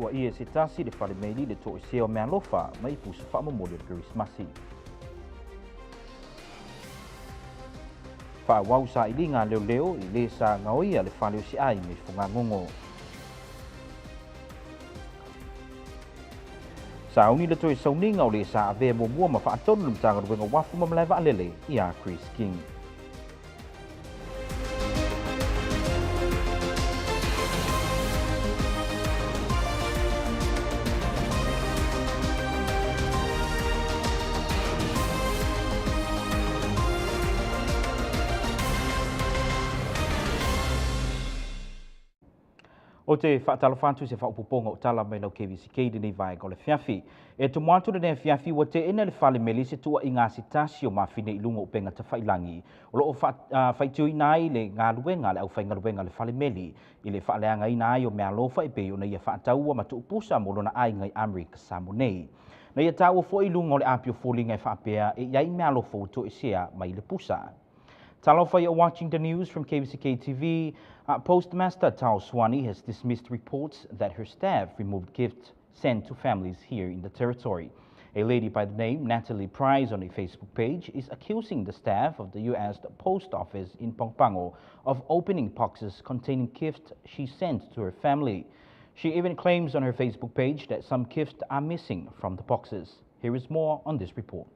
wa ia se tasi le fale meli le to se o mea lofa mai pu se fa mo le Christmasi. Fa wau sa ilinga leo I le sa ngaoia le fale o si ai me funga ngongo. Sa uni le toi sauninga o le sa ave mo mua ma fa atonu le mtanga ruenga wafu ma mlai va lele ia Chris King. O te whaatalawhantu se whaupoponga o tala mai lau KVZK di nei vai ko le fiafi. E tu moatu le fiafi wa te ina le whale meli se tua I ngā sitasi o mawhine I lunga o penga ta whailangi. O lo o whaitui nai le ngā luenga le au whainga luenga le whale meli. I le whaaleanga ina ai o mea lofa I pe o na ia whaataua ma tu upusa mo lona ai ngai Amerika Samoa nei. Na ia tau o fo I lunga o le apio fōlinga I whaapea e iai mea lofa o to esea mai le pusa. Talofa, you're watching the news from KVZKTV. Postmaster Tao Swani has dismissed reports that her staff removed gifts sent to families here in the territory. A lady by the name Natalie Price on a Facebook page is accusing the staff of the U.S. Post Office in Pampanga of opening boxes containing gifts she sent to her family. She even claims on her Facebook page that some gifts are missing from the boxes. Here is more on this report.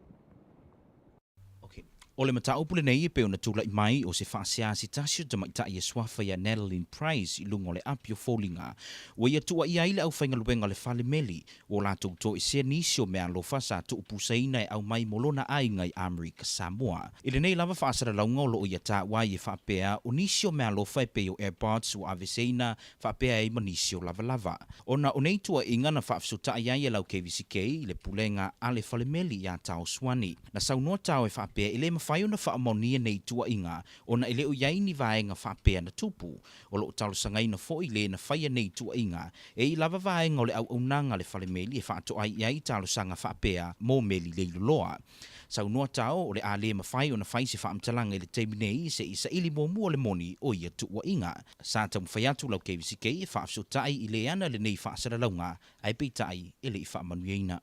O le mataupu le nei e peo na tula I mai o se whaasiasi tasio te maitai e swafa ia Natalie Price I lungo le apio fōlinga. Wa ia tua ia ile au whaingaluenga le whale meli o la tauto e sea nisi o mea lofa sa tu upusaina e au mai molona ai ngai Amerika Samoa. Ile nei lava whaasara launga o lo ia ta wai e whaapea o nisi o mea lofa e peo airpods o aveseina whaapea e manisi o lava. Ona o nei tua inga na whaafsuta ia lau KVZK I le pulenga ale whale meli ia Tao Swani. Na saunua tau e whaapea ile whai ona whaamonia nei tua inga o na eleo iai ni vaenga whaapea na tupu. O lo talo sangai na fo ile na whaia nei tua inga e I lava vaenga o le au unanga le whale meli e whaato ai iai talo sanga whaapea mō meli leilo loa. Sau noa tau o le ale mawhai o na whai se whaamtalanga I le teimi nei se isa ili mō mua le moni o ia tua inga. Sa tamu whai atu lau KVZK e whaafso tai I le ana le nei whaasara launga ai peitai e le I whaamanuieina.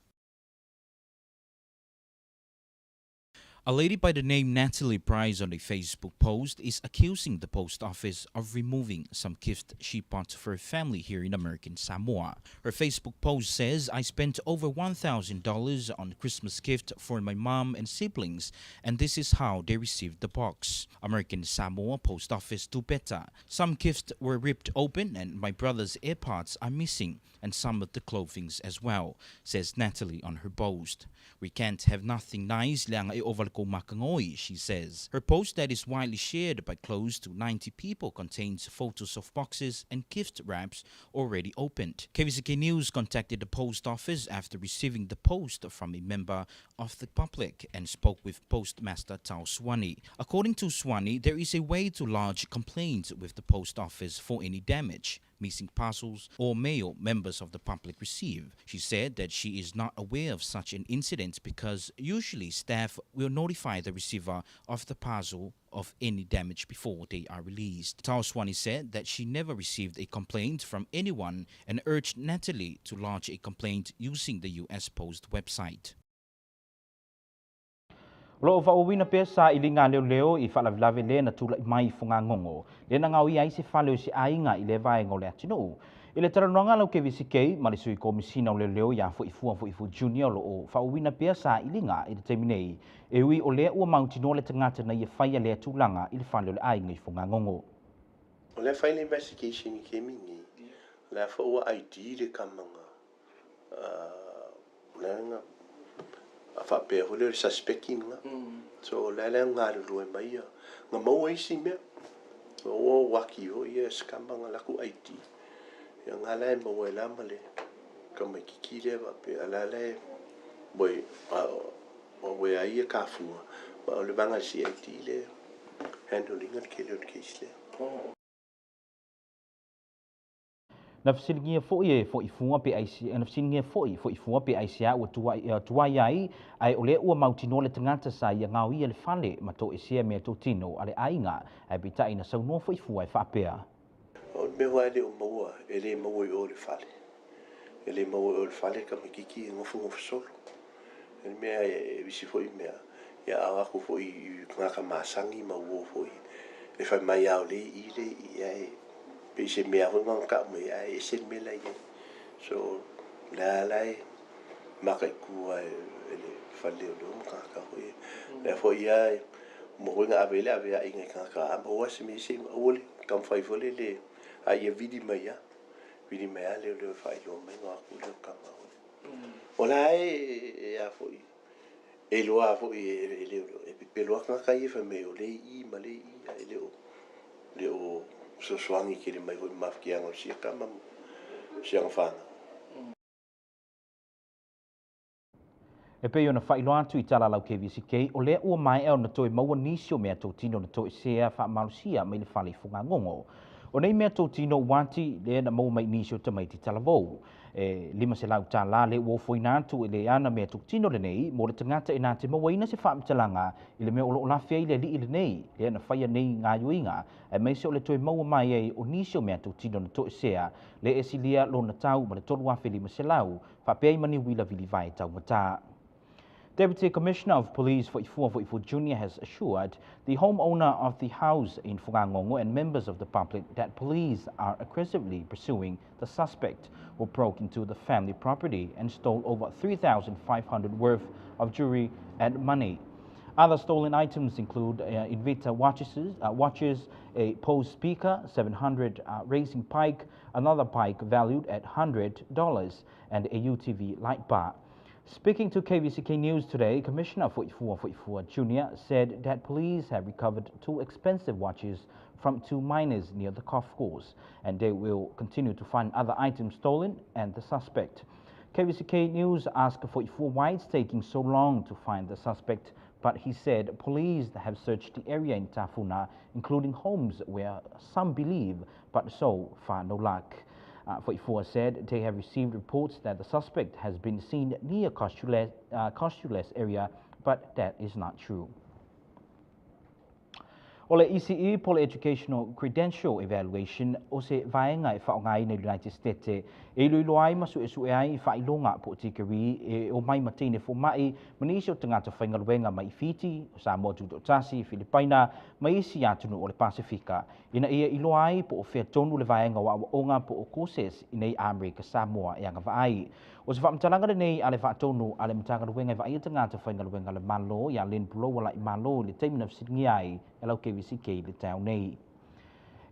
A lady by the name Natalie Price on a Facebook post is accusing the post office of removing some gifts she bought for her family here in American Samoa. Her Facebook post says, I spent over $1,000 on Christmas gift for my mom and siblings, and this is how they received the box. American Samoa post office do better. Some gifts were ripped open and my brother's AirPods are missing, and some of the clothing as well, says Natalie on her post. We can't have nothing nice leanga e ovalko makangoi, she says. Her post that is widely shared by close to 90 people contains photos of boxes and gift wraps already opened. KVZK News contacted the post office after receiving the post from a member of the public and spoke with Postmaster Tao Swani. According to Swani, there is a way to lodge complaints with the post office for any damage, missing parcels, or mail members of the public receive. She said that she is not aware of such an incident because usually staff will notify the receiver of the parcel of any damage before they are released. Tao Swani said that she never received a complaint from anyone and urged Natalie to lodge a complaint using the U.S. Post website. Lo o whauwina pia sa ilinga leo I whalavilave le na tula I mai funga ngongo. Le na ngau I se whaleo si ainga I le vaenga o le atino. I le taranonga lau KVZK, ma le sui komisina o leo ia fo ifu junior lo o whauwina pia sa ilinga I le teminei. E ui o lea ua mautino le tangata na ia whaia lea tūlanga I le whaleo le ainga I funga ngongo. O le whaile investigation I ke mingi, le a ua ID le kamanga. Lenga. A whapea hole o suspecting nga. So lele ngāru roi mai ia. Ngā mau eisi mea. O waki ho ia skambanga laku aiti. Ia ngā lai mau e lama le. Ka mai kikire wape. A lale boi. O we a ia kāfua. Ma o le vanga si aiti le. Handling at ke leo case le. Na fsilingia fo ifua pe aisia na fsilingia fo ifua pe aisia o tua iai ai ole ua mautino le tangata sa ia ngau ia le fale ma to esia me to tino ale ainga ai bita ina sau no fo ifua e whapea. O me wa le o maua e le maua I o le fale. ele mau o le fale ka mikiki ngofu solo ele mea visi foi mea ia ako foi ngaka masangi ma wo foi e fai mai au le ia pe se mea ho ngaka me ia e se mela ia so la maka ku ele fale o ngaka foi le foi ia mo nga avele ave inga ngaka amo wasi me se ole kam fai vole le a ia vidi mai ia vidi mai le fai lo mai ngaka le kama ola a foi e loa foi e pelo ka kai fa me o le I ma le I le o so swangi ki le mai ho mafki ang o sia kama sia fa E pe ona whailo atu I tala lau KVZK, o lea ua mai au na toi maua nisio mea tau tino na toi sea wha malusia mai le whale funga ngongo. O nei mea tau tino wati le na maua mai nisio tamai ti tala vou. E lima se lau tā la le ua foina atu le ana mea tau tino le nei, mo le tangata ina te maua ina se wha mtalanga I le mea o lafia I le li le nei, le na whaia nei ngā yuinga, e mai se o le toi maua mai ei o nisio mea tau tino na toi sea, le esilia lo na tau ma le tolu wafe lima se lau, wha pei mani wila vili vai tau mata. Deputy Commissioner of Police for Ifu Jr. has assured the homeowner of the house in Fugangongo and members of the public that police are aggressively pursuing the suspect who broke into the family property and stole over 3,500 worth of jewelry and money. Other stolen items include Invita watches, a Pose speaker, 700 racing pike, another pike valued at $100, and a UTV light bar. Speaking to KVZK News today, Commissioner for Ifu Jr. said that police have recovered 2 expensive watches from 2 miners near the golf course, and they will continue to find other items stolen and the suspect. KVZK News asked for Ifu why it's taking so long to find the suspect, but he said police have searched the area in Tafuna, including homes where some believe, but so far no luck. Foifoa said they have received reports that the suspect has been seen near Costules area, but that is not true. O le ECE po le Educational Credential Evaluation o se vaenga whaongai na United States e luilo ai masu e sue ai whailonga po tikeri e o mai matene fo mai manisi o tangata whaingaluenga mai Fiji, Samoa Tuto Tasi, Filipina, mai isi atunu o le Pasifika. Ina ia ilo ai po o whea tonu le vaenga wa onga po o koses i nei Amerika Samoa e anga vaai. O se whaamtalanga le nei ale whaatonu ale mtagaluenga vai tangata whaingaluenga le malo ia len pulo wala I malo le teimina fsidngi ai e lau KVZK le tau nei.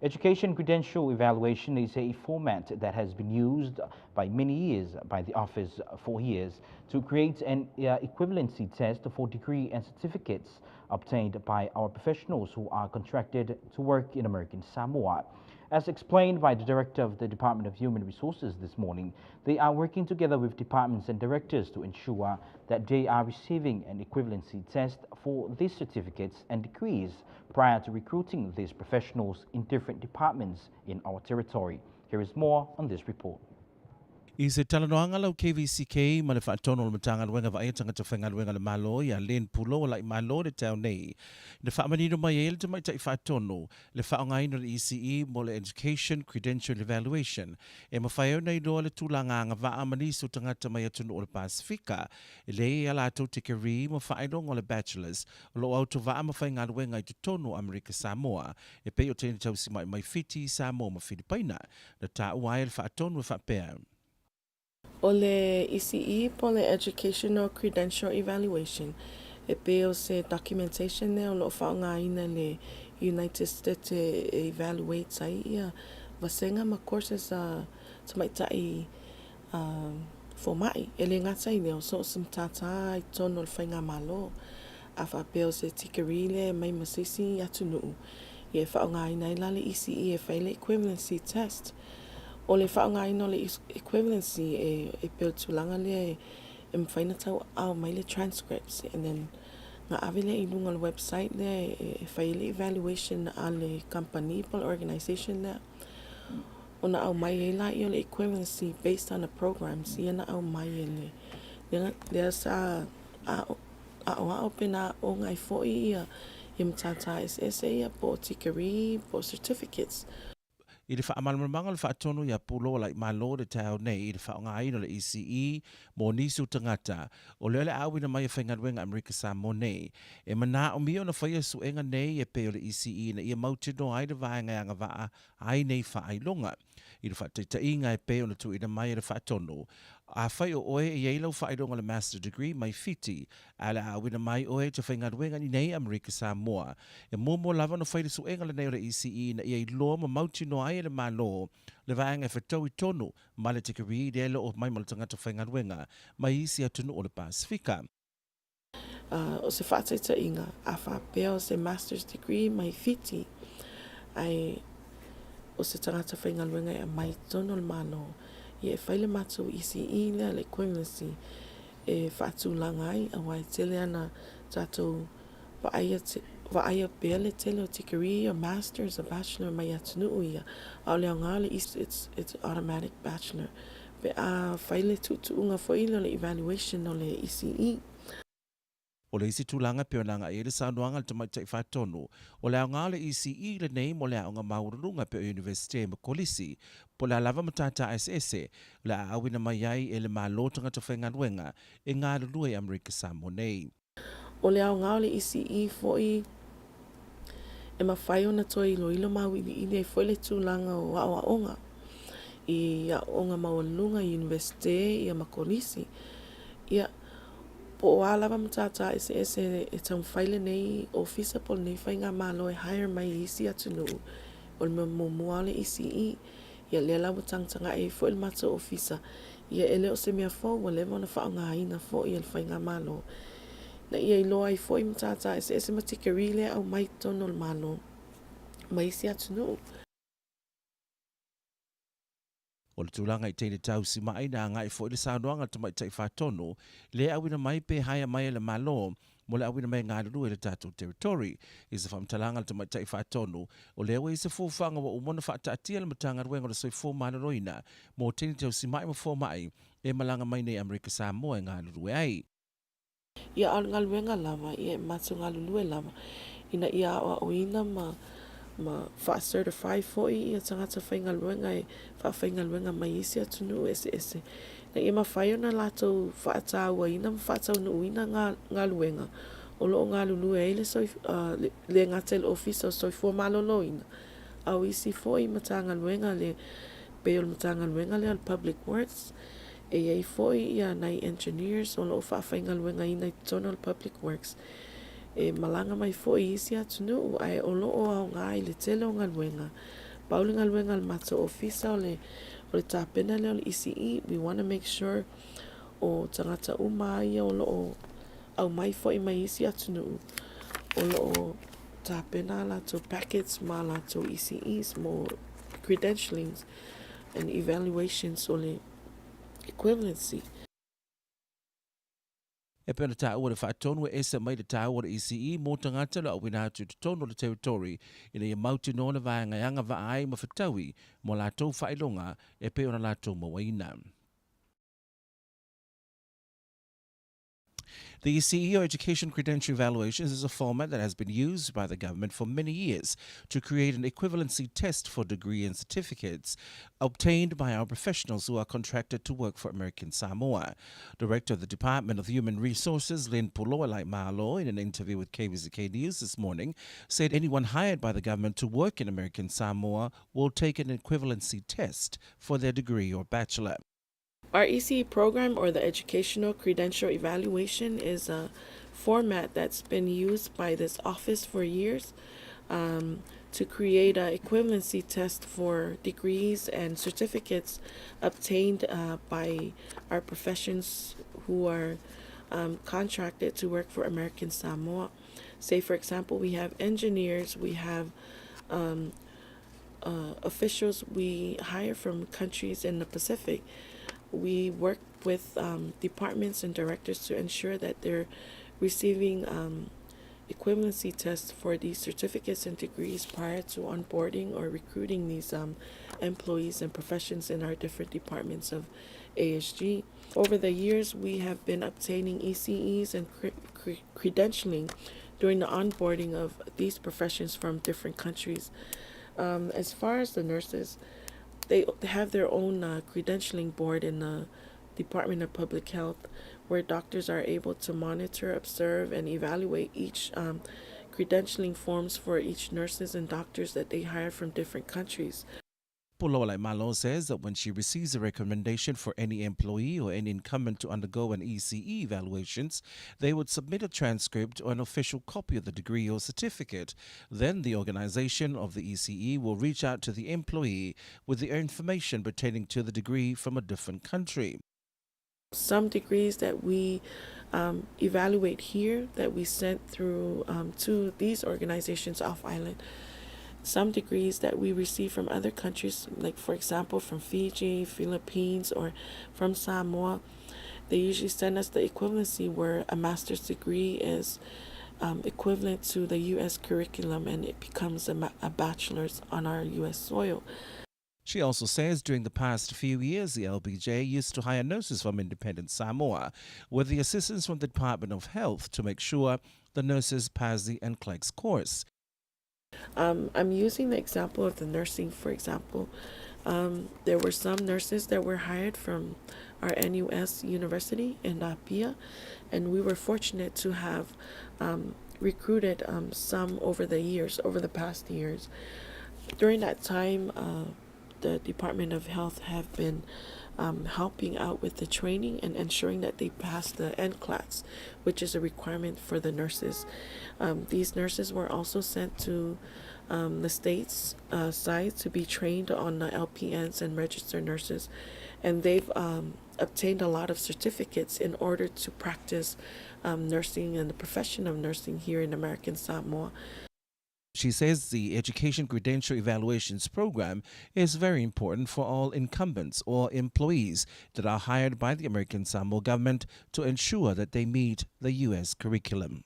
Education Credential Evaluation is a format that has been used by many years by the office for years to create an equivalency test for degree and certificates obtained by our professionals who are contracted to work in American Samoa. As explained by the Director of the Department of Human Resources this morning, they are working together with departments and directors to ensure that they are receiving an equivalency test for these certificates and degrees prior to recruiting these professionals in different departments in our territory. Here is more on this report. I se talanoanga lau KVZK ma le whaatono le matanga luenga wa aia tangata whainga luenga le malo ia len pulo la I malo le tau nei. Le whaamanino mai ele te mai tai whaatono le whaongai no le ECE mo le Education Credential Evaluation e mawhaio nei doa le tūlanga anga wa amaniso tangata mai atunu o le Pasifika e le ia lato te keri mo whaidong o le Bachelors o lo auto wa ama whainga luenga I te tono Amerika Samoa e pei o tēne tausi mai Fiji, Samoa ma Filipina na tā uai le whaatono e whapea. O le ECE po le Educational Credential Evaluation e pe o se documentation ne o lo whaongaina le United States evaluate ai ia vasenga ma courses tamaitai formai e le ngata I leo so sim tata I tono le whainga malo a wha pe o se tikerile mai masisi atunu e whaongaina I la le ECE e whaile equivalency test o le whaongaina o le equivalency e peo tūlanga le e mwhaina tau au mai le transcripts and then ngā awele I lunga le website le e whaile evaluation a le company po le organization le o na au mai e la I o le equivalency based on the programs I na au mai e le sa a o pena o ngai fōi ia I mtata SSA po tikeri po certificates. I le whaamalamaanga le whaatonu ia pulo lai malo le tau nei i le whaongai no le ECE mo nisu tangata o le awina mai e whaingaruenga Amerika Samoa nei. E mana o mio na whaia suenga nei e peo le ECE na ia mautino ai le vaenga anga waa ai nei whaailonga. I le whaataitai e peo na tu ina mai le whaatonu. A whai o oe e eilau whaidonga le master degree mai fiti a le awina mai oe te whaingaruenga ni nei Amerika Samoa. E momo lava no whaida suenga le nei o le ECE na ia i loa ma mautino ai le malo le vaenga e whatau i tonu ma le tikari le elo o mai malatangata whaingaruenga mai isi atunu o le Pasifika. O se whaataita inga a whapea o se master's degree mai fiti ai o se tangata whaingaluenga e mai tono le malo i e whaile matou ECE lea le equivalency e whaatulanga ai a wai tele ana tātou Va'aia pea le tele o tikari, a master's, a bachelor, mai atunu ia. Au leo ngā le it's automatic bachelor. Pe a whaile tutuunga whaile le evaluation o le ECE. O le isi tūlanga peonanga e le saunoanga le tamaitai whaatonu. O le au ngā le ECE le nei mo le au ngā maurunga pe o University e Makolisi. Po le lava matata SS le awina mai ai e le malotanga to whaingaruenga e ngā lulua e Amerika Samoa nei. O le au ngā le ECE foi e mawhai o na toi ilo mawili i nei foi le tūlanga o aonga. I a onga maulunga University i a Makolisi. Ia po o alava matata e tau whaile nei ofisa po nei whai ngā malo e hire mai isi atunu o le mua le ECE. Ia le lau tangtanga e foi le mata ofisa. Ia ele o se mea fau wa lewa na whao ngā ina foi i le whai ngā malo. Na ia i loa i foi matata e matikari le au mai tono le malo. Mai isi atunu. O le tūlanga i teile tau si mai na ngai foi le saunoanga tamai tai whaatono le awina mai pe haia mai le malo mo le awina mai ngā lulu e le tātou territory. I se whamtalanga le tamai tai whaatono o le awa i se fōwhanga wa umona whaataatia le matanga ruenga le soi fō mana roina mo teile tau si mai ma fō mai e malanga mai nei Amerika Samoa e ngā lulu e ai. Ia au ngā luenga lama, ia matu ngā lulu e lama. Ina ia o ina ma wha-certify foi ia tangata whainga luenga e whainga luenga mai isi atunu ese. Na ia mawhai o na lato whaatau a ina, whaatau na uina ngā luenga. O loo ngā lulu e le ngā tel office o soi fua malolo ina. Au isi foi matanga luenga le peo matanga luenga le al public works. E iei foi ia nai engineers o loo whainga luenga ina i tono al public works. E malanga mai foi isi atunu ai o loo au ngā i le tele o ngā luenga. Pauli ngā luenga al mata ofisa o le tāpena le o le ECE. We want to make sure o tangata umai o loo au mai foi mai isi atunu. O loo tāpena la to packets ma la to ECEs mo credentialings and evaluations o le equivalency. E pena tā ua le whaatonu e esa mai le tā ua le ECE mō tangata la awina atu te tono le territory ina ia mauti no le vaenga yanga va ai ma whatawi mo lātou whailonga e pe ona lātou mawaina. The CEO Education Credential Evaluations is a format that has been used by the government for many years to create an equivalency test for degree and certificates obtained by our professionals who are contracted to work for American Samoa. Director of the Department of Human Resources, Lynn Puloalai Malo, in an interview with KVZK News this morning, said anyone hired by the government to work in American Samoa will take an equivalency test for their degree or bachelor. Our ECE program, or the Educational Credential Evaluation, is a format that's been used by this office for years to create an equivalency test for degrees and certificates obtained by our professions who are contracted to work for American Samoa. Say, for example, we have engineers, we have officials we hire from countries in the Pacific. We work with departments and directors to ensure that they're receiving equivalency tests for these certificates and degrees prior to onboarding or recruiting these employees and professions in our different departments of ASG. Over the years, we have been obtaining ECEs and credentialing during the onboarding of these professions from different countries As far as the nurses, they have their own credentialing board in the Department of Public Health, where doctors are able to monitor, observe, and evaluate each credentialing forms for each nurses and doctors that they hire from different countries. Pulolai Malo says that when she receives a recommendation for any employee or any incumbent to undergo an ECE evaluations, they would submit a transcript or an official copy of the degree or certificate. Then the organization of the ECE will reach out to the employee with the information pertaining to the degree from a different country. Some degrees that we evaluate here that we sent through to these organizations off island. Some degrees that we receive from other countries, like for example from Fiji, Philippines, or from Samoa, they usually send us the equivalency where a master's degree is equivalent to the U.S. curriculum and it becomes a bachelor's on our U.S. soil. She also says during the past few years, the LBJ used to hire nurses from independent Samoa with the assistance from the Department of Health to make sure the nurses pass the NCLEX course. I'm using the example of the nursing, for example. There were some nurses that were hired from our NUS University in Apia, and we were fortunate to have recruited some over the past years. During that time, the Department of Health have been helping out with the training and ensuring that they pass the NCLEX, which is a requirement for the nurses. These nurses were also sent to the state's side to be trained on the LPNs and registered nurses, and they've obtained a lot of certificates in order to practice nursing and the profession of nursing here in American Samoa. She says the Education Credential Evaluations Program is very important for all incumbents or employees that are hired by the American Samoa government to ensure that they meet the U.S. curriculum.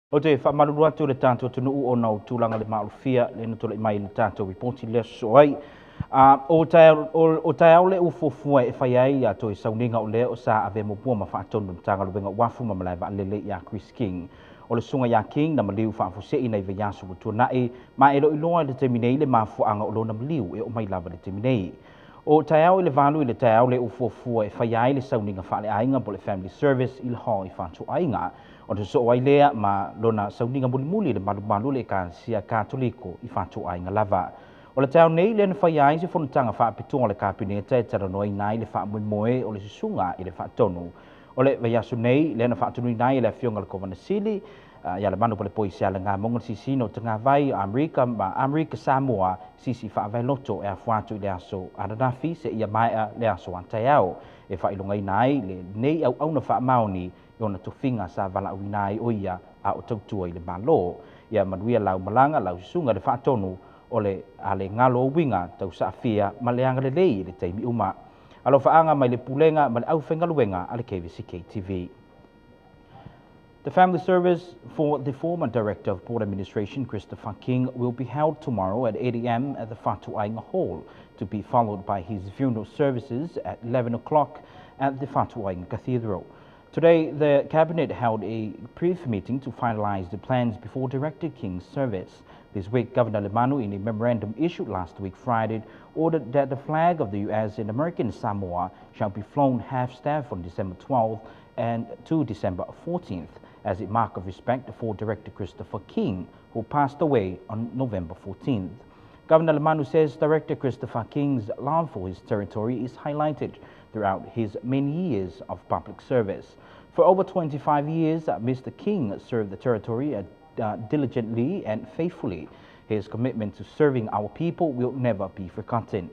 O te whamaruru atu le tātou tunu o nau tūlanga le maalufia le nutu le mai le tātou ripoti le soai. O tai au le ufofua e whai ai a toi sauninga o le o sa ave mo pua ma whaatonu tanga luenga wafu ma malai wa lele ia Chris King. O le sunga ia King na maliu whaafusei na iwa yasu wa tuanai ma e lo iloa le teminei le mafuanga o lo na maliu e o mai lava le teminei. O tai au le valu i le tai au le ufofua e whai ai le sauninga whaale ainga po le Family Service i le hoi whaatu ainga. O te so ai lea ma lona sauninga muli le malu le Ecclesia Katoliko i whātua ai ngā lava. O le tau nei le na whai ai se whanutanga whaapitunga le kapineta e taranoi nai le whaamoe o le susunga i le whaatonu. O le vaiasu nei le na whaatunu nai le fionga le kovana sili ia le manu pa le poisi ala ngā monga sisi no te ngā vai Amerika Samoa sisi whaavai loto e a whaatu i le aso Aranafi se ia maia le aso antai au. E whailongai nai le nei au na whaamaoni ona tofinga sa vala uinai oia a o tautua i le malo. Ia manuia lau malanga lau sunga le whaatonu o le ale ngalo winga tau saafia ma le anga le lei le teimi uma. Alo whaanga mai le pulenga ma le au whengaluenga a le KVZK TV. The family service for the former Director of Port Administration, Christopher King, will be held tomorrow at 8 a.m. at the Fatu Ainga Hall, to be followed by his funeral services at 11 o'clock at the Fatu Ainga Cathedral. Today, the Cabinet held a brief meeting to finalize the plans before Director King's service. This week, Governor Lemanu, in a memorandum issued last week Friday, ordered that the flag of the U.S. and American Samoa shall be flown half-staff on December 12th and to December 14th, as a mark of respect for Director Christopher King, who passed away on November 14th. Governor Lemanu says Director Christopher King's love for his territory is highlighted throughout his many years of public service. For over 25 years, Mr. King served the territory diligently and faithfully. His commitment to serving our people will never be forgotten.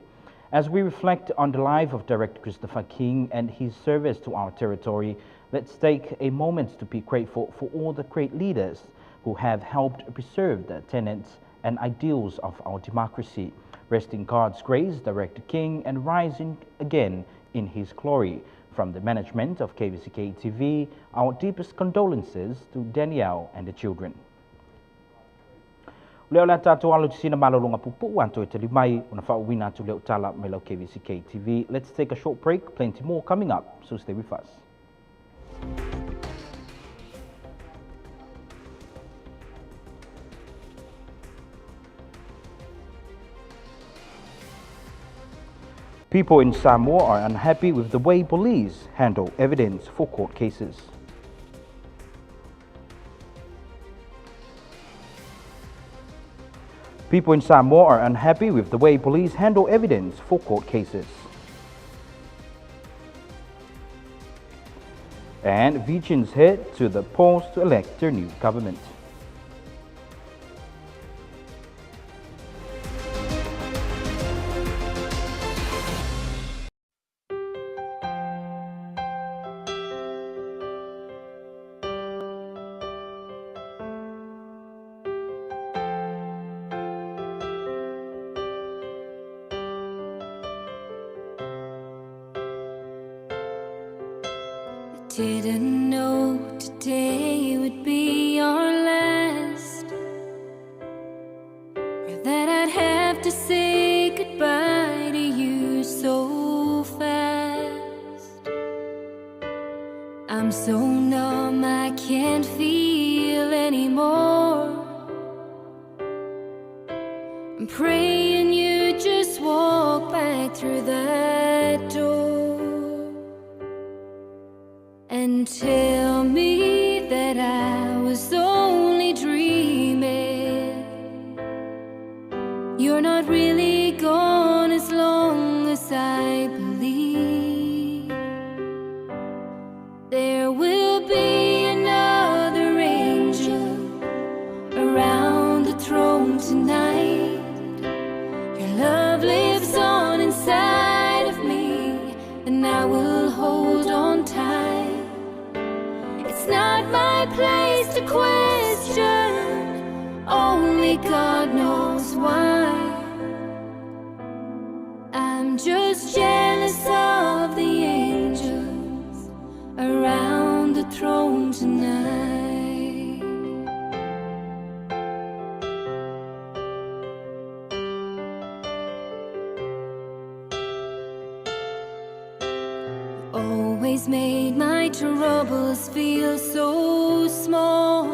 As we reflect on the life of Director Christopher King and his service to our territory, let's take a moment to be grateful for all the great leaders who have helped preserve the tenets and ideals of our democracy. Rest in God's grace, Director King, and rising again in his glory. From the management of KVZKTV, our deepest condolences to Danielle and the children. Leo la tatu alu tisina malolonga pupu anto itali mai una whauwina tu leo tala me lau KVZK TV. Let's take a short break, plenty more coming up, so stay with us. People in Samoa are unhappy with the way police handle evidence for court cases. People in Samoa are unhappy with the way police handle evidence for court cases. And Fijians head to the polls to elect their new government. Didn't know today would be our last, or that I'd have to say goodbye to you so fast. I'm so numb I can't feel anymore. I'm praying you just walk back through that door and tell me that I was only dreaming. You're not really gone as long as I believe. There will be another angel around the throne tonight. Your love lives on inside of me, and I will hold on tight. It's not my place to question, only God knows why. I'm just jealous of the angels around the throne tonight. Always made my troubles feel so small,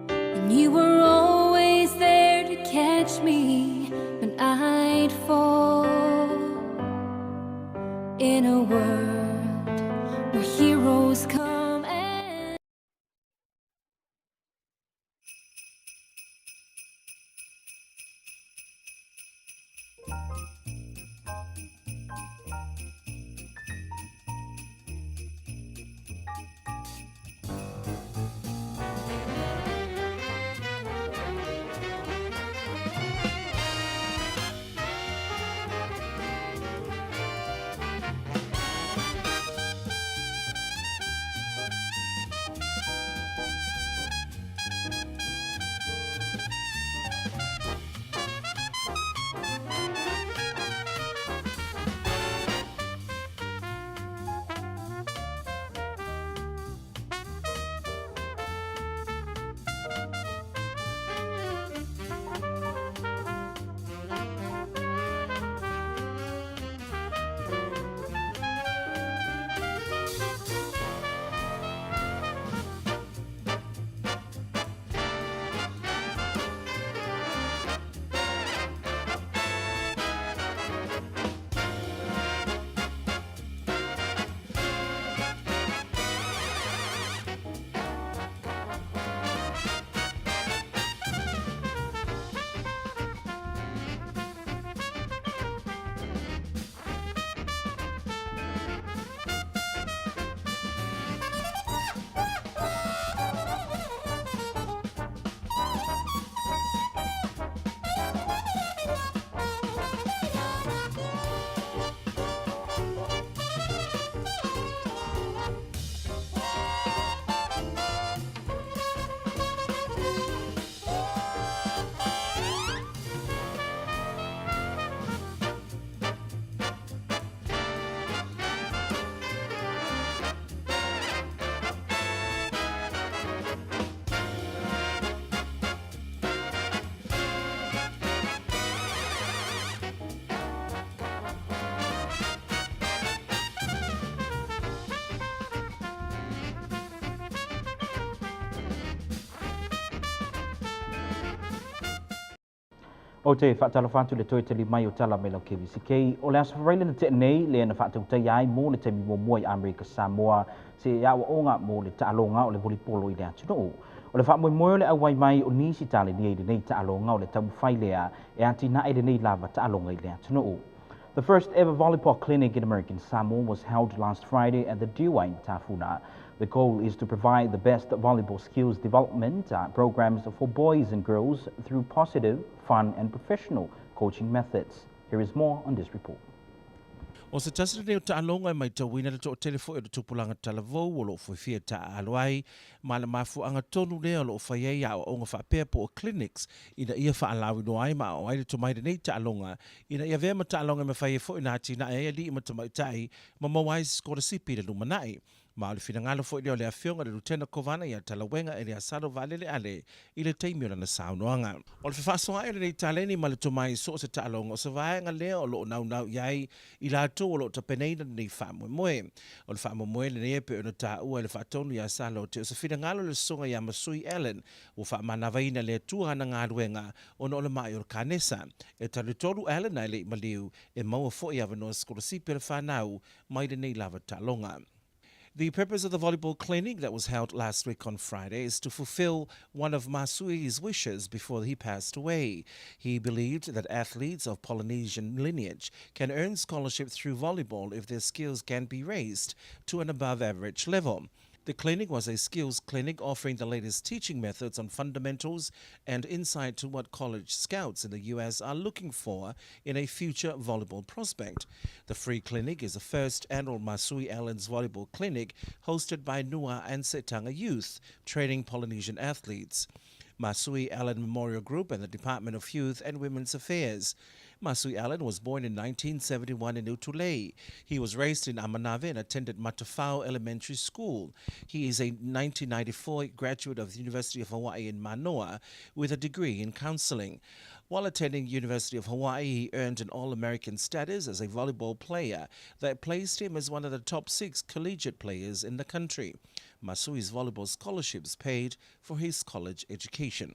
and you were always there to catch me when I'd fall. In a world where heroes come and O te whaatalawhatu le toi tali mai o tala me lau KVZK. O le asa wharaile na te nei le na whaatautai ai mō le te mimo mua i Amerika Samoa se awa onga mō le taalonga o le volipolo i le atunoo. O le whaamoi moe le awai mai o nisi tale ni e le nei taalonga o le tamu whailea e ati na e le nei lava taalonga i le atunoo. The first ever volleyball clinic in American Samoa was held last Friday at the Diwa in Tafuna. The goal is to provide the best volleyball skills development programs for boys and girls through positive, fun and professional coaching methods. Here is more on this report. O se tasere leo taalonga e mai tauina le to telefo e tupulanga talavou o lo fuifia taalwai ma le mafuanga tonu lea lo whaiei a o nga whapea po o clinics ina ia whaalawi no ai ma o aile to mai nei taalonga ina ia vema taalonga me whaie fo ina ati na e li ima tamaitai ma mawai skora sipi le lumanai. Ma o le finangalo fo leo le afionga le lutena kovana ia talawenga e le asaro vale le ale i le teimi o na saunoanga. O le whawhasonga e le nei taleni ma le tomai so se taalonga o se vaenga lea o lo nau iai i la to o lo tapeneina nei whaamue moe. O le whaamue moe le nei pe o na ta ua le whaatonu ia salo te o se finangalo le songa ia Masui Ellen o whaamanavaina le tuahana ngā ruenga o na o le mai o le kanesa. E talitoru Ellen ai le maliu e maua fo i avanoa skorasipi le whanau mai le nei lava taalonga. The purpose of the volleyball clinic that was held last week on Friday is to fulfill one of Masui's wishes before he passed away. He believed that athletes of Polynesian lineage can earn scholarship through volleyball if their skills can be raised to an above-average level. The clinic was a skills clinic offering the latest teaching methods on fundamentals and insight to what college scouts in the US are looking for in a future volleyball prospect. The free clinic is the first annual Masui Allen's Volleyball Clinic hosted by Nua and Setanga Youth, training Polynesian athletes. Masui Allen Memorial Group and the Department of Youth and Women's Affairs. Masui Allen was born in 1971 in Utulei. He was raised in Amanave and attended Matafao Elementary School. He is a 1994 graduate of the University of Hawaii in Manoa with a degree in counseling. While attending University of Hawaii, he earned an All-American status as a volleyball player that placed him as one of the top 6 collegiate players in the country. Masui's volleyball scholarships paid for his college education.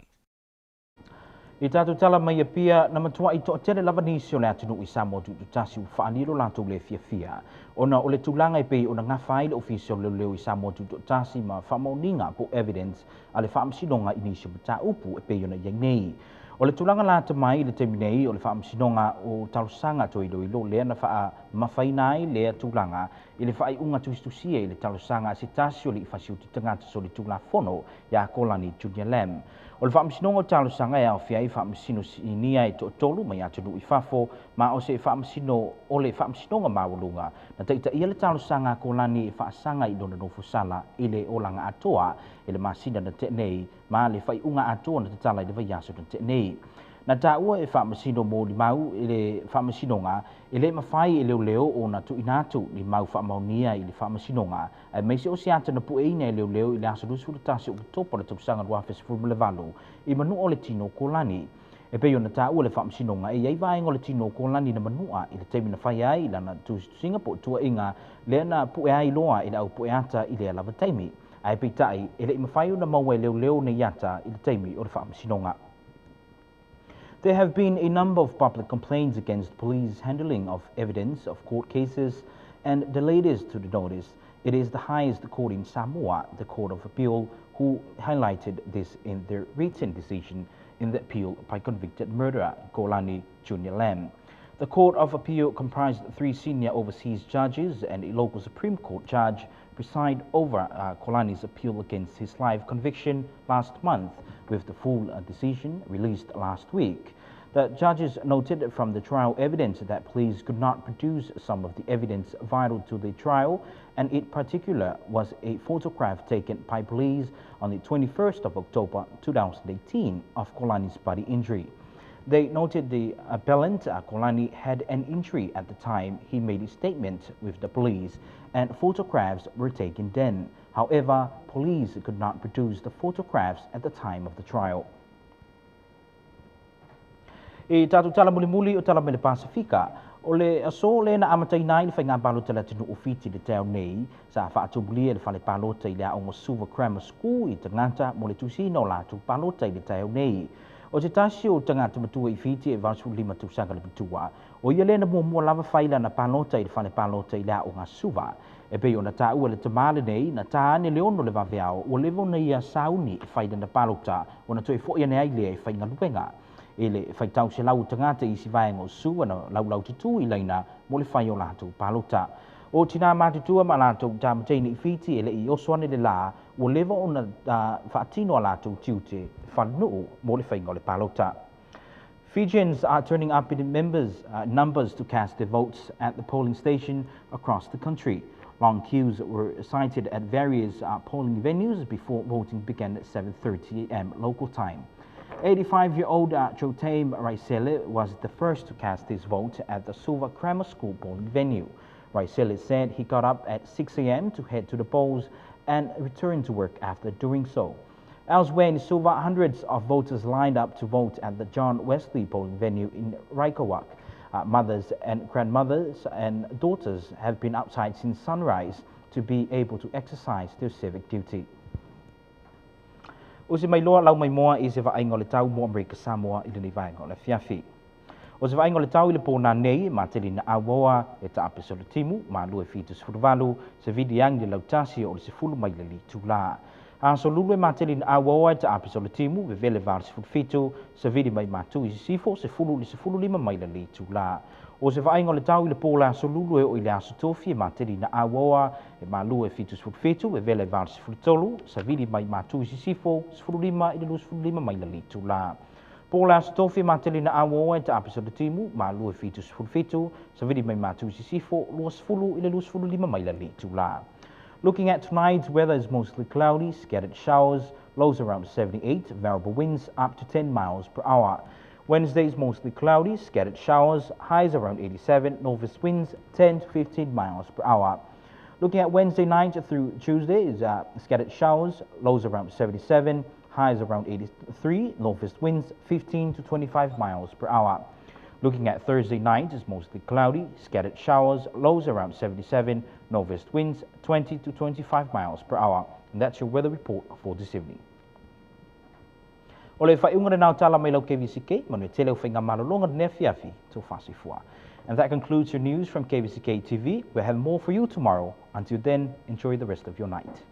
I tātou tala mai pia na matua i toa tele lava nisi o le atunu i Samoa tu tasi u whaanilo lantou le fia. Ona o le tūlanga i pei o na ngawhai le ofisio leo i Samoa tu tasi ma whamauninga po evidence a le whaamsinonga i nisi o mata upu e pei o na iangnei. O le tūlanga lata mai le teminei o le whaamsinonga o talosanga to ilo lea na wha mawhainai lea tūlanga i le whai unga tuistusia i le talosanga se tasi o le i whasiuti tangata so le tūla fono ia kolani Junior Lam. O le whaamsinonga o talosanga e au fiai whaamsino i nia i tolu mai atunu i whafo ma o se whaamsino o le whaamsinonga mawalunga na teita ia le talosanga kolani i whaasanga i dona nofu sala i le olanga atoa i le masina na te nei ma le whai unga atoa na te tala i le vaiaso na te nei. Na tā ua e whaamasino mō li mau i le whaamasinonga i le mawhai i leo o na tu inatu li mau whaamaunia i le whaamasinonga e meise o si ata na pueina i leo i le asa rusu le tasi o le topa le tausanga rua fesifuru le valo i manu o le tino kolani. E peo na tā ua le whaamasinonga e iei vaenga o le tino kolani na manua i le teimi na whai ai i lana tu Singapore tua inga le na pue ai loa i le au pue ata i le alava teimi. Ai peitai e le imawhai o na maua i leo ne iata i le teimi o le whaamasinonga. There have been a number of public complaints against police handling of evidence of court cases, and the latest to the notice, it is the highest court in Samoa, the Court of Appeal, who highlighted this in their written decision in the appeal by convicted murderer Kolani Junior Lam. The Court of Appeal comprised 3 senior overseas judges and a local Supreme Court judge preside over Kolani's appeal against his life conviction last month, with the full decision released last week. The judges noted from the trial evidence that police could not produce some of the evidence vital to the trial, and in particular was a photograph taken by police on the 21st of October 2018 of Kolani's body injury. They noted the appellant, Kolani, had an injury at the time he made a statement with the police, and photographs were taken then. However, police could not produce the photographs at the time of the trial. I tātou tala muli o tala mele Pasifika, o le aso le na amatai nai le whainga balota le tinu ofiti le tau nei, sa whaatubulia le whale palota i le aongo Silver Grammar School i tangata mo le tusina o lātu palota i le tau nei. O te tasi o tangata matua I whiti e vasu lima tusanga le matua. O ia lena mua lava whaila na palota I le whane palota I lea o ngā suva. E pei o na tā ua le tamale nei, na tā ane leono le vaveao, o levo na ia sauni I whaida na palota, o na toi fo ia nei lea I whainga lupenga. E le whaitau se lau tangata I si vaenga o su, ana lau tutu I leina, mo le whai o lātou palota. O tina mātutua ma lātou tā mateini I whiti e le I osoane le la, o levo o na whaatino a lātou tiute, whanuu mo le whainga o le palota. Fijians are turning up in numbers to cast their votes at the polling station across the country. Long queues were sighted at various polling venues before voting began at 7:30 a.m. local time. 85-year-old Chotame Raisele was the first to cast his vote at the Suva Grammar School polling venue. Raisele said he got up at 6 a.m. to head to the polls and returned to work after doing so. Elsewhere in Suva, hundreds of voters lined up to vote at the John Wesley polling venue in Raikawak. Mothers and grandmothers and daughters have been outside since sunrise to be able to exercise their civic duty. O se mai loa lau mai moa I se vaenga o le tau mo Amerika Samoa I le ni vaenga o le fiafi. O se vaenga o le tau I le pōna nei, ma te lina awoa e ta apeso le timu, ma lue fitu sefurvalu, se vidi ang le lautasi o le se fulu mai le li tula. A so lulu e ma te lina awoa e ta apeso le timu, ve vele var se fitu, se vidi mai matu I sifo, se fulu lima mai le li tula. O se vaenga o le tau I le pōla so lulu e o I le aso tofi e ma te lina awoa e ma lue fitu fitu, ve vele var se tolu, se vidi mai matu I sifo, se fulu lima I le lima mai le li tula. Pola stofi matelina awoa e ta apisoda timu, ma lua fitu fitu, sa vidi mai matu sifo, luas fulu I le luas fulu lima mai la litu la. Looking at tonight's weather is mostly cloudy, scattered showers, lows around 78, variable winds up to 10 miles per hour. Wednesday is mostly cloudy, scattered showers, highs around 87, northwest winds 10 to 15 miles per hour. Looking at Wednesday night through Tuesday is scattered showers, lows around 77, highs around 83, northwest winds 15 to 25 miles per hour. Looking at Thursday night is mostly cloudy, scattered showers, lows around 77, northwest winds 20 to 25 miles per hour. And that's your weather report for this evening. O le whaiunga nau tala mai lau KVZK, manu e tele o whainga malolonga ne fiafi to whasifua. And that concludes your news from KVZK TV. We'll have more for you tomorrow. Until then, enjoy the rest of your night.